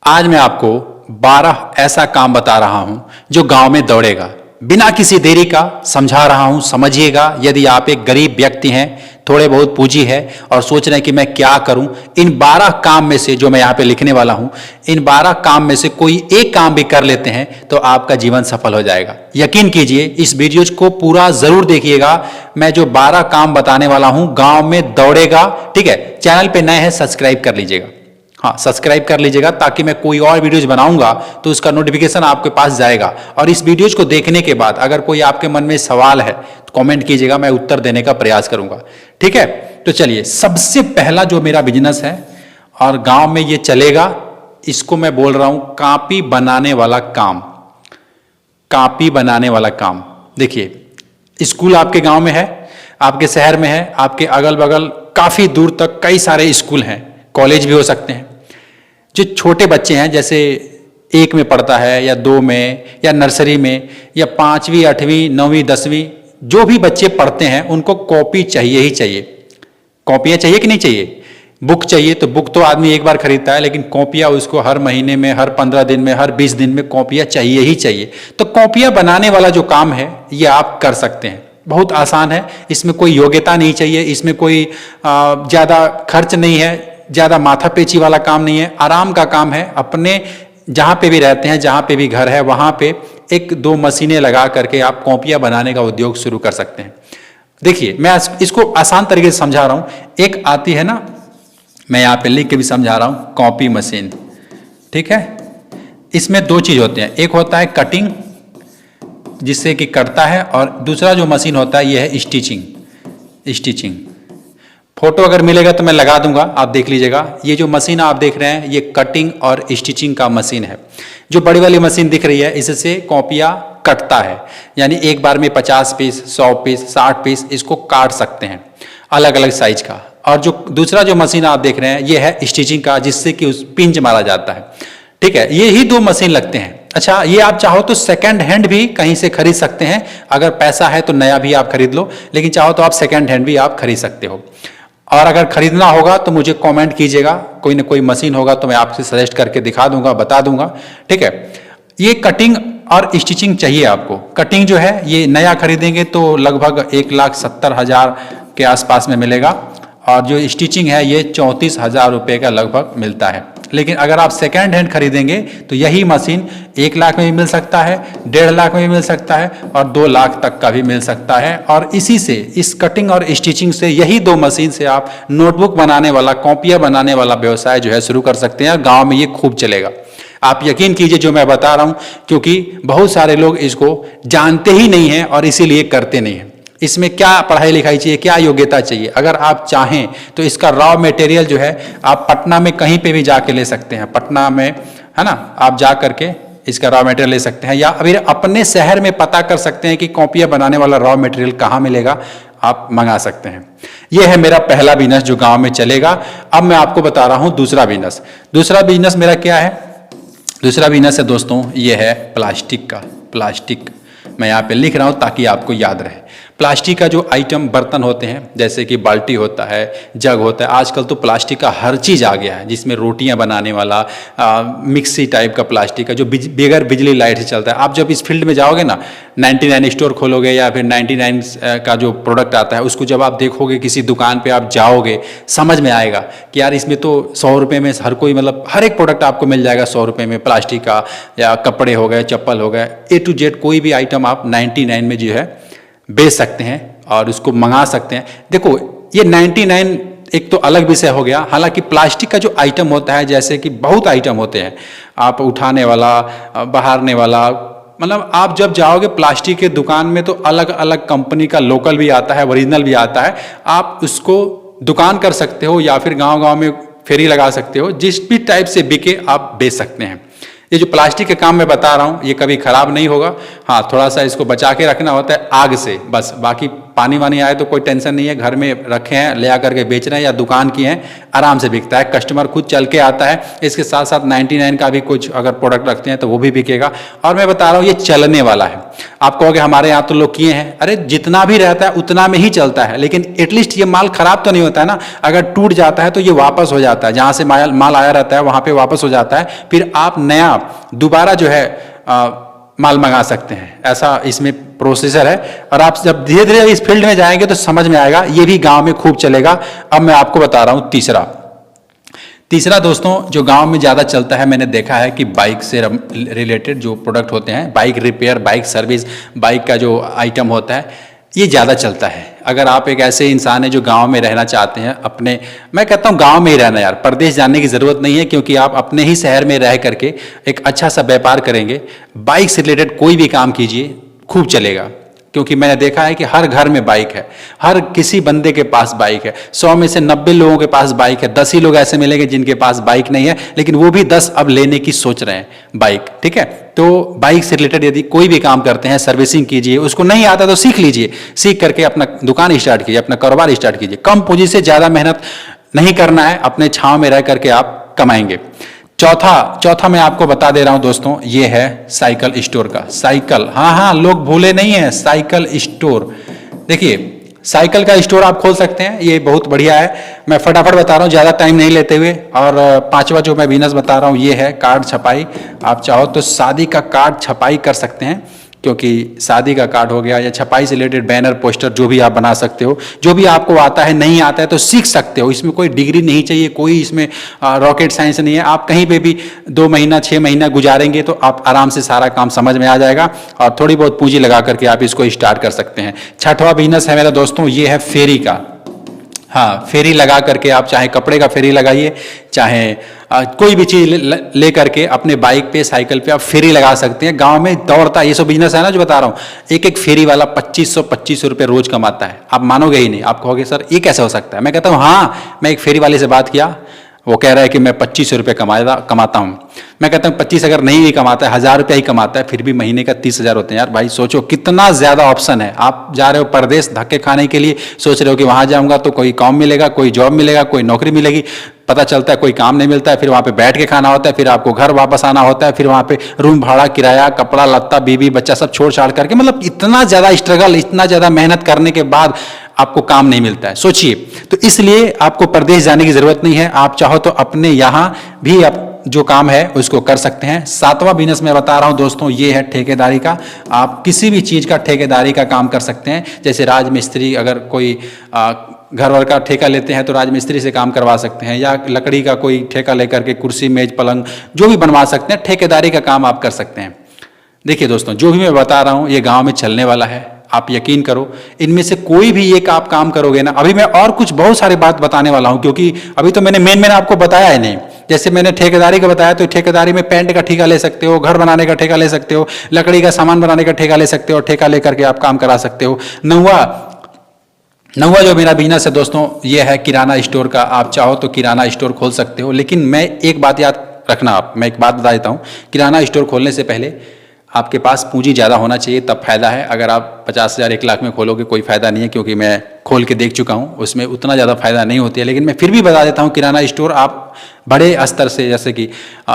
आज मैं आपको 12 ऐसा काम बता रहा हूं जो गांव में दौड़ेगा। बिना किसी देरी का समझा रहा हूं, समझिएगा। यदि आप एक गरीब व्यक्ति हैं, थोड़े बहुत पूंजी है और सोच रहे हैं कि मैं क्या करूं, इन 12 काम में से जो मैं यहां पे लिखने वाला हूं, इन 12 काम में से कोई एक काम भी कर लेते हैं तो आपका जीवन सफल हो जाएगा। यकीन कीजिए, इस वीडियो को पूरा जरूर देखिएगा। मैं जो 12 काम बताने वाला हूं गांव में दौड़ेगा। ठीक है, चैनल पे नए हैं सब्सक्राइब कर लीजिएगा। हाँ, सब्सक्राइब कर लीजिएगा ताकि मैं कोई और वीडियोज बनाऊंगा तो उसका नोटिफिकेशन आपके पास जाएगा। और इस वीडियोज को देखने के बाद अगर कोई आपके मन में सवाल है तो कमेंट कीजिएगा, मैं उत्तर देने का प्रयास करूंगा। ठीक है, तो चलिए, सबसे पहला जो मेरा बिजनेस है और गांव में ये चलेगा, इसको मैं बोल रहा हूं कॉपी बनाने वाला काम। कॉपी बनाने वाला काम। देखिए, स्कूल आपके गांव में है, आपके शहर में है, आपके अगल बगल काफी दूर तक कई सारे स्कूल हैं, कॉलेज भी हो सकते हैं। जो छोटे बच्चे हैं, जैसे 1 में पढ़ता है या 2 में या नर्सरी में या 5वीं 8वीं 9वीं 10वीं, जो भी बच्चे पढ़ते हैं उनको कॉपी चाहिए ही चाहिए। कॉपियाँ चाहिए कि नहीं चाहिए? बुक चाहिए तो बुक तो आदमी एक बार खरीदता है, लेकिन कॉपियाँ उसको हर महीने में, हर 15 दिन में, हर 20 दिन में कॉपियाँ चाहिए ही चाहिए। तो कॉपियाँ बनाने वाला जो काम है ये आप कर सकते हैं। बहुत आसान है, इसमें कोई योग्यता नहीं चाहिए, इसमें कोई ज़्यादा खर्च नहीं है, ज़्यादा माथापेची वाला काम नहीं है, आराम का काम है। अपने जहाँ पे भी रहते हैं, जहाँ पे भी घर है, वहाँ पे 1-2 मशीनें लगा करके आप कॉपियाँ बनाने का उद्योग शुरू कर सकते हैं। देखिए, मैं इसको आसान तरीके से समझा रहा हूँ। एक आती है ना, मैं यहाँ पे लिख के भी समझा रहा हूँ, कॉपी मशीन। ठीक है, इसमें 2 चीज़ होते हैं, एक होता है कटिंग जिससे कि कटता है, और दूसरा जो मशीन होता है ये है स्टिचिंग। फोटो अगर मिलेगा तो मैं लगा दूंगा, आप देख लीजिएगा। ये जो मशीन आप देख रहे हैं ये कटिंग और स्टिचिंग का मशीन है। जो बड़ी वाली मशीन दिख रही है इससे कॉपियाँ कटता है, यानी एक बार में 50 पीस, 100 पीस, 60 पीस इसको काट सकते हैं, अलग अलग साइज का। और जो दूसरा जो मशीन आप देख रहे हैं ये है स्टिचिंग का, जिससे कि उस पिंच मारा जाता है। ठीक है, ये ही 2 मशीन लगते हैं। अच्छा, ये आप चाहो तो सेकंड हैंड भी कहीं से खरीद सकते हैं। अगर पैसा है तो नया भी आप खरीद लो, लेकिन चाहो तो आप सेकंड हैंड भी आप खरीद सकते हो। और अगर खरीदना होगा तो मुझे कमेंट कीजिएगा, कोई ना कोई मशीन होगा तो मैं आपसे सजेस्ट करके दिखा दूंगा, बता दूंगा। ठीक है, ये कटिंग और स्टिचिंग चाहिए आपको। कटिंग जो है ये नया खरीदेंगे तो लगभग 1,70,000 के आसपास में मिलेगा, और जो स्टिचिंग है ये 34,000 रुपये का लगभग मिलता है। लेकिन अगर आप सेकेंड हैंड खरीदेंगे तो यही मशीन 1 लाख में भी मिल सकता है, 1.5 लाख में भी मिल सकता है, और 2 लाख तक का भी मिल सकता है। और इसी से, इस कटिंग और स्टिचिंग से, यही 2 मशीन से आप नोटबुक बनाने वाला, कॉपियाँ बनाने वाला व्यवसाय जो है शुरू कर सकते हैं। गाँव में ये खूब चलेगा। आप यकीन कीजिए जो मैं बता रहा हूँ, क्योंकि बहुत सारे लोग इसको जानते ही नहीं हैं और इसीलिए करते नहीं हैं। इसमें क्या पढ़ाई लिखाई चाहिए, क्या योग्यता चाहिए? अगर आप चाहें तो इसका रॉ मटेरियल जो है आप पटना में कहीं पे भी जाके ले सकते हैं। पटना में है ना, आप जा करके इसका रॉ मटेरियल ले सकते हैं, या फिर अपने शहर में पता कर सकते हैं कि कॉपियाँ बनाने वाला रॉ मटेरियल कहाँ मिलेगा, आप मंगा सकते हैं। यह है मेरा पहला बिजनेस जो गाँव में चलेगा। अब मैं आपको बता रहा हूँ दूसरा बिजनेस। दूसरा बिजनेस मेरा क्या है? दूसरा बिजनेस है दोस्तों, ये है प्लास्टिक का। प्लास्टिक मैं यहाँ पे लिख रहा हूँ ताकि आपको याद रहे। प्लास्टिक का जो आइटम, बर्तन होते हैं, जैसे कि बाल्टी होता है, जग होता है, आजकल तो प्लास्टिक का हर चीज़ आ गया है, जिसमें रोटियां बनाने वाला मिक्सी टाइप का प्लास्टिक का, जो बगैर बिजली लाइट से चलता है। आप जब इस फील्ड में जाओगे ना, 99 स्टोर खोलोगे या फिर 99 का जो प्रोडक्ट आता है उसको जब आप देखोगे, किसी दुकान पर आप जाओगे, समझ में आएगा कि यार इसमें तो 100 रुपये में हर कोई, मतलब हर एक प्रोडक्ट आपको मिल जाएगा 100 रुपये में। प्लास्टिक का, या कपड़े हो गए, चप्पल हो गए, A to Z कोई भी आइटम आप 99 में जो है बेच सकते हैं और उसको मंगा सकते हैं। देखो, ये 99 एक तो अलग विषय हो गया। हालांकि प्लास्टिक का जो आइटम होता है, जैसे कि बहुत आइटम होते हैं, आप उठाने वाला, बहारने वाला, मतलब आप जब जाओगे प्लास्टिक के दुकान में तो अलग अलग कंपनी का लोकल भी आता है, ओरिजिनल भी आता है। आप उसको दुकान कर सकते हो या फिर गांव गांव में फेरी लगा सकते हो, जिस भी टाइप से बिके आप बेच सकते हैं। ये जो प्लास्टिक के काम मैं बता रहा हूँ ये कभी खराब नहीं होगा। हाँ, थोड़ा सा इसको बचा के रखना होता है आग से, बस। बाकी पानी वानी आए तो कोई टेंशन नहीं है, घर में रखे हैं, ले आकर के बेच रहे हैं या दुकान की हैं, आराम से बिकता है, कस्टमर खुद चल के आता है। इसके साथ साथ 99 का भी कुछ अगर प्रोडक्ट रखते हैं तो वो भी बिकेगा। और मैं बता रहा हूँ ये चलने वाला है। आप कहोगे हमारे यहाँ तो लोग किए हैं, अरे जितना भी रहता है उतना में ही चलता है, लेकिन एटलीस्ट ये माल खराब तो नहीं होता है ना। अगर टूट जाता है तो ये वापस हो जाता है, जहाँ से माल आया रहता है वहाँ पे वापस हो जाता है, फिर आप नया दोबारा जो है माल मंगा सकते हैं। ऐसा इसमें प्रोसेसर है। और आप जब धीरे धीरे इस फील्ड में जाएंगे तो समझ में आएगा, ये भी गांव में खूब चलेगा। अब मैं आपको बता रहा हूं तीसरा दोस्तों जो गांव में ज़्यादा चलता है, मैंने देखा है कि बाइक से रिलेटेड जो प्रोडक्ट होते हैं, bike repair, bike service, bike का जो आइटम होता है, ये ज़्यादा चलता है। अगर आप एक ऐसे इंसान हैं जो गांव में रहना चाहते हैं, अपने, मैं कहता हूं गांव में ही रहना यार, प्रदेश जाने की ज़रूरत नहीं है, क्योंकि आप अपने ही शहर में रह करके एक अच्छा सा व्यापार करेंगे, बाइक से रिलेटेड कोई भी काम कीजिए, खूब चलेगा। क्योंकि मैंने देखा है कि हर घर में बाइक है, हर किसी बंदे के पास बाइक है। 100 में से 90 लोगों के पास बाइक है, 10 ही लोग ऐसे मिलेंगे जिनके पास बाइक नहीं है, लेकिन वो भी 10 अब लेने की सोच रहे हैं बाइक। ठीक है, तो बाइक से रिलेटेड यदि कोई भी काम करते हैं, सर्विसिंग कीजिए, उसको नहीं आता तो सीख लीजिए, सीख करके अपना दुकान स्टार्ट कीजिए, अपना कारोबार स्टार्ट कीजिए। कम पूंजी से ज़्यादा मेहनत नहीं करना है, अपने छांव में रह करके आप कमाएंगे। चौथा मैं आपको बता दे रहा हूं दोस्तों, ये है साइकिल स्टोर का। साइकिल, हाँ, लोग भूले नहीं है, साइकिल स्टोर। देखिए, साइकिल का स्टोर आप खोल सकते हैं, ये बहुत बढ़िया है। मैं फटाफट बता रहा हूँ, ज़्यादा टाइम नहीं लेते हुए। और पांचवा जो मैं बिजनेस बता रहा हूँ, ये है कार्ड छपाई। आप चाहो तो शादी का कार्ड छपाई कर सकते हैं, क्योंकि शादी का कार्ड हो गया या छपाई से रिलेटेड बैनर, पोस्टर, जो भी आप बना सकते हो, जो भी आपको आता है, नहीं आता है तो सीख सकते हो। इसमें कोई डिग्री नहीं चाहिए, कोई इसमें रॉकेट साइंस नहीं है। आप कहीं पे भी 2 महीना 6 महीना गुजारेंगे तो आप आराम से सारा काम समझ में आ जाएगा, और थोड़ी बहुत पूंजी लगा करके आप इसको स्टार्ट कर सकते हैं। छठवां बिजनेस है मेरा दोस्तों, ये है फेरी का। हाँ, फेरी लगा करके आप चाहे कपड़े का फेरी लगाइए, चाहे कोई भी चीज ले करके अपने बाइक पे, साइकिल पे आप फेरी लगा सकते हैं। गांव में दौड़ता है ये सब बिजनेस है ना जो बता रहा हूँ। एक फेरी वाला 2500 रुपये रोज कमाता है। आप मानोगे ही नहीं, आप कहोगे सर ये कैसे हो सकता है। मैं कहता हूँ हाँ, मैं एक फेरी वाले से बात किया, वो कह रहा है कि मैं 2500 रुपये कमाता हूँ। मैं कहता हूँ 25 अगर नहीं भी कमाता है, 1000 रुपया ही कमाता है, फिर भी महीने का 30,000 होते हैं। यार भाई सोचो कितना ज़्यादा ऑप्शन है। आप जा रहे हो परदेश धक्के खाने के लिए, सोच रहे हो कि वहाँ जाऊँगा तो कोई काम मिलेगा, कोई जॉब मिलेगा, कोई नौकरी मिलेगी, पता चलता है कोई काम नहीं मिलता है, फिर वहाँ पे बैठ के खाना होता है, फिर आपको घर वापस आना होता है, फिर वहाँ पे रूम भाड़ा, किराया, कपड़ा लत्ता, बीवी बच्चा सब छोड़ छाड़ करके, मतलब इतना ज़्यादा स्ट्रगल, इतना ज़्यादा मेहनत करने के बाद आपको काम नहीं मिलता है। सोचिए, तो इसलिए आपको प्रदेश जाने की जरूरत नहीं है। आप चाहो तो अपने यहाँ भी आप जो काम है उसको कर सकते हैं। 7वां बिजनेस मैं बता रहा हूं दोस्तों, ये है ठेकेदारी का। आप किसी भी चीज का ठेकेदारी का काम कर सकते हैं। जैसे राजमिस्त्री, अगर कोई घर वर का ठेका लेते हैं तो राजमिस्त्री से काम करवा सकते हैं, या लकड़ी का कोई ठेका लेकर के कुर्सी, मेज, पलंग जो भी बनवा सकते हैं, ठेकेदारी का काम आप कर सकते हैं। देखिए दोस्तों, जो भी मैं बता रहा हूं ये गांव में चलने वाला है। आप यकीन करो, इनमें से कोई भी एक आप काम करोगे ना, अभी मैं और कुछ बहुत सारी बात बताने वाला हूं, क्योंकि अभी तो मैंने मेन आपको बताया ही नहीं। जैसे मैंने ठेकेदारी का बताया, तो ठेकेदारी में पेंट का ठेका ले सकते हो, घर बनाने का ठेका ले सकते हो, लकड़ी का सामान बनाने का ठेका ले सकते हो, ठेका लेकर के आप काम करा सकते हो। नौवा जो मेरा बिजनेस है दोस्तों, ये है किराना स्टोर का। आप चाहो तो किराना स्टोर खोल सकते हो, लेकिन मैं एक बात याद रखना, आप, मैं एक बात बता देता हूँ, किराना स्टोर खोलने से पहले आपके पास पूंजी ज़्यादा होना चाहिए, तब फायदा है। अगर आप 50,000 1 लाख में खोलोगे कोई फायदा नहीं है, क्योंकि मैं खोल के देख चुका हूँ, उसमें उतना ज़्यादा फायदा नहीं होती है। लेकिन मैं फिर भी बता देता हूँ, किराना स्टोर आप बड़े स्तर से, जैसे कि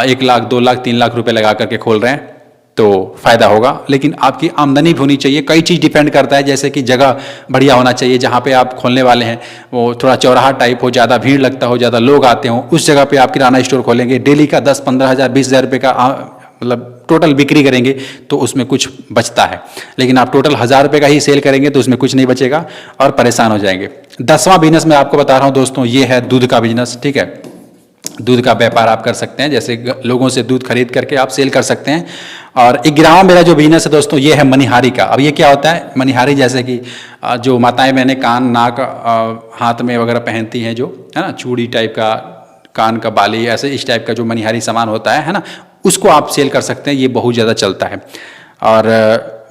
1 लाख 2 लाख 3 लाख रुपए लगा करके खोल रहे हैं तो फायदा होगा, लेकिन आपकी आमदनी भी होनी चाहिए। कई चीज़ डिपेंड करता है, जैसे कि जगह बढ़िया होना चाहिए, जहाँ पे आप खोलने वाले हैं वो थोड़ा चौराहा टाइप हो, ज़्यादा भीड़ लगता हो, ज़्यादा लोग आते हों, उस जगह पे आप किराना स्टोर खोलेंगे। डेली का 10-15,000 20,000 रुपये का मतलब टोटल बिक्री करेंगे तो उसमें कुछ बचता है, लेकिन आप टोटल 1000 रुपये का ही सेल करेंगे तो उसमें कुछ नहीं बचेगा और परेशान हो जाएंगे। 10वां बिजनेस मैं आपको बता रहा हूँ दोस्तों, ये है दूध का बिजनेस। ठीक है, दूध का व्यापार आप कर सकते हैं, जैसे लोगों से दूध खरीद करके आप सेल कर सकते हैं। और 11वां मेरा जो बिजनेस है दोस्तों, ये है मनिहारी का। अब ये क्या होता है मनिहारी, जैसे कि जो माताएं बहनें कान, नाक, हाथ में वगैरह पहनती हैं, जो है ना, चूड़ी टाइप का, कान का बाली, ऐसे इस टाइप का जो मनिहारी सामान होता है ना, उसको आप सेल कर सकते हैं। ये बहुत ज़्यादा चलता है। और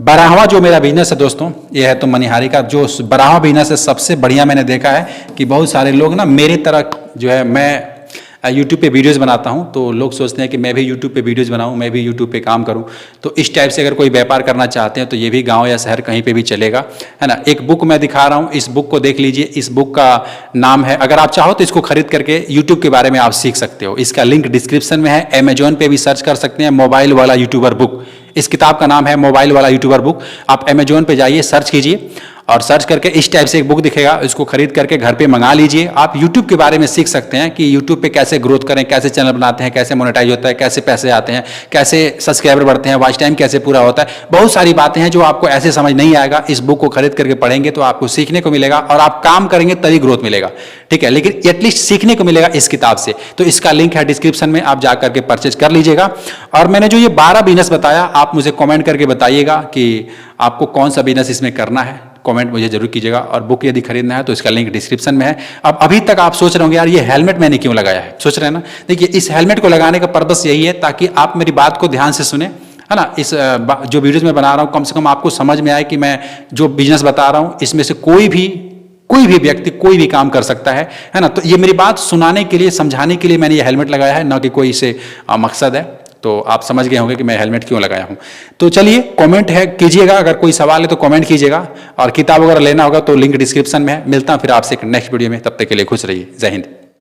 12वां जो मेरा बिजनेस है दोस्तों, ये है तो मनिहारी का। जो 12वां बिजनेस है सबसे बढ़िया मैंने देखा है कि बहुत सारे लोग ना मेरे तरह जो है, मैं यूट्यूब पे वीडियोज़ बनाता हूँ, तो लोग सोचते हैं कि मैं भी यूट्यूब पे वीडियोज़ बनाऊँ, मैं भी यूट्यूब पे काम करूँ। तो इस टाइप से अगर कोई व्यापार करना चाहते हैं तो ये भी गाँव या शहर कहीं पर भी चलेगा, है ना। एक बुक मैं दिखा रहा हूँ, इस बुक को देख लीजिए। इस बुक का नाम है, अगर आप चाहो तो इसको खरीद करके यूट्यूब के बारे में आप सीख सकते हो। इसका लिंक डिस्क्रिप्शन में है। अमेजोन पे भी सर्च कर सकते हैं, मोबाइल वाला यूट्यूबर बुक। इस किताब का नाम है मोबाइल वाला यूट्यूबर बुक। आप अमेजोन पे जाइए, सर्च कीजिए और सर्च करके इस टाइप से एक बुक दिखेगा, इसको खरीद करके घर पे मंगा लीजिए। आप यूट्यूब के बारे में सीख सकते हैं कि यूट्यूब पे कैसे ग्रोथ करें, कैसे चैनल बनाते हैं, कैसे मोनेटाइज होता है, कैसे पैसे आते हैं, कैसे सब्सक्राइबर बढ़ते हैं, वॉच टाइम कैसे पूरा होता है। बहुत सारी बातें हैं जो आपको ऐसे समझ नहीं आएगा। इस बुक को खरीद करके पढ़ेंगे तो आपको सीखने को मिलेगा और आप काम करेंगे तभी ग्रोथ मिलेगा, ठीक है। लेकिन एटलीस्ट सीखने को मिलेगा इस किताब से। तो इसका लिंक है डिस्क्रिप्शन में, आप जाकर के परचेज कर लीजिएगा। और मैंने जो ये 12 बिजनेस बताया, आप मुझे कमेंट करके बताइएगा कि आपको कौन सा बिजनेस इसमें करना है, कमेंट मुझे जरूर कीजिएगा। और बुक यदि खरीदना है तो इसका लिंक डिस्क्रिप्शन में है। अब अभी तक आप सोच रहे होंगे यार ये हेलमेट मैंने क्यों लगाया है, सोच रहे हैं ना। देखिए, इस हेलमेट को लगाने का पर्पस यही है ताकि आप मेरी बात को ध्यान से सुने, है ना। इस जो वीडियोज में बना रहा हूँ कम से कम आपको समझ में आए कि मैं जो बिजनेस बता रहा हूँ इसमें से कोई भी व्यक्ति कोई भी काम कर सकता है ना। तो ये मेरी बात सुनाने के लिए, समझाने के लिए मैंने ये हेलमेट लगाया है, ना कि कोई इसे मकसद है। तो आप समझ गए होंगे कि मैं हेलमेट क्यों लगाया हूं। तो चलिए, कमेंट है कीजिएगा, अगर कोई सवाल है तो कमेंट कीजिएगा। और किताब वगैरह लेना होगा तो लिंक डिस्क्रिप्शन में है। मिलता हूं फिर आपसे एक नेक्स्ट वीडियो में, तब तक के लिए खुश रहिए। जय हिंद।